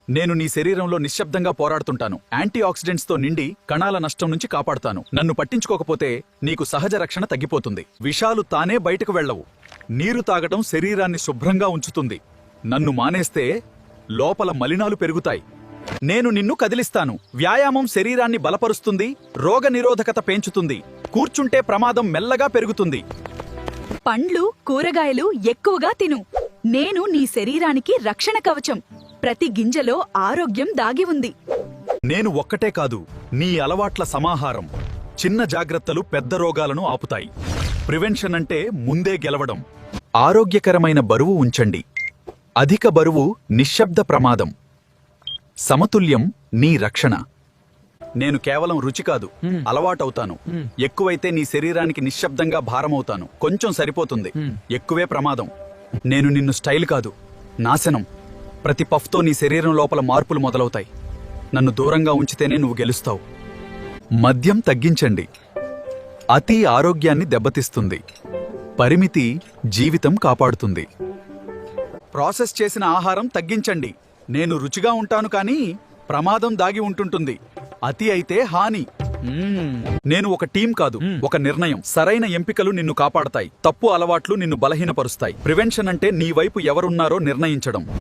నేను నీ శరీరంలో నిశ్శబ్దంగా పోరాడుతుంటాను. యాంటీ ఆక్సిడెంట్స్ తో నిండి కణాల నష్టం నుంచి కాపాడుతాను. నన్ను పట్టించుకోకపోతే నీకు సహజ రక్షణ తగ్గిపోతుంది. విషాలు తానే బయటకు వెళ్ళవు. నీరు తాగటం శరీరాన్ని శుభ్రంగా ఉంచుతుంది. నన్ను మానేస్తే లోపల మలినాలు పెరుగుతాయి. నేను నిన్ను కదిలిస్తాను. వ్యాయామం శరీరాన్ని బలపరుస్తుంది, రోగ నిరోధకత పెంచుతుంది. కూర్చుంటే ప్రమాదం మెల్లగా పెరుగుతుంది. పండ్లు, కూరగాయలు ఎక్కువగా తిను. నేను నీ శరీరానికి రక్షణ కవచం. ప్రతి గింజలో ఆరోగ్యం దాగి ఉంది. నేను ఒక్కటే కాదు, నీ అలవాట్ల సమాహారం. చిన్న జాగ్రత్తలు పెద్ద రోగాలను ఆపుతాయి. ప్రివెన్షన్ అంటే ముందే గెలవడం. ఆరోగ్యకరమైన బరువు ఉంచండి. అధిక బరువు నిశ్శబ్ద ప్రమాదం. సమతుల్యం నీ రక్షణ. నేను కేవలం రుచి కాదు, అలవాటవుతాను. ఎక్కువైతే నీ శరీరానికి నిశ్శబ్దంగా భారమవుతాను. కొంచెం సరిపోతుంది, ఎక్కువే ప్రమాదం. నేను నిన్ను స్టైల్ కాదు, నాశనం. ప్రతి పఫ్తో నీ శరీరం లోపల మార్పులు మొదలవుతాయి. నన్ను దూరంగా ఉంచితేనే నువ్వు గెలుస్తావు. మద్యం తగ్గించండి. అతి ఆరోగ్యాన్ని దెబ్బతీస్తుంది. పరిమితి జీవితం కాపాడుతుంది. ప్రాసెస్ చేసిన ఆహారం తగ్గించండి. నేను రుచిగా ఉంటాను కానీ ప్రమాదం దాగి ఉంటుంటుంది. అతి అయితే హాని. నేను ఒక టీం కాదు, ఒక నిర్ణయం. సరైన ఎంపికలు నిన్ను కాపాడతాయి. తప్పు అలవాట్లు నిన్ను బలహీనపరుస్తాయి. ప్రివెన్షన్ అంటే నీ వైపు ఎవరున్నారో నిర్ణయించడం.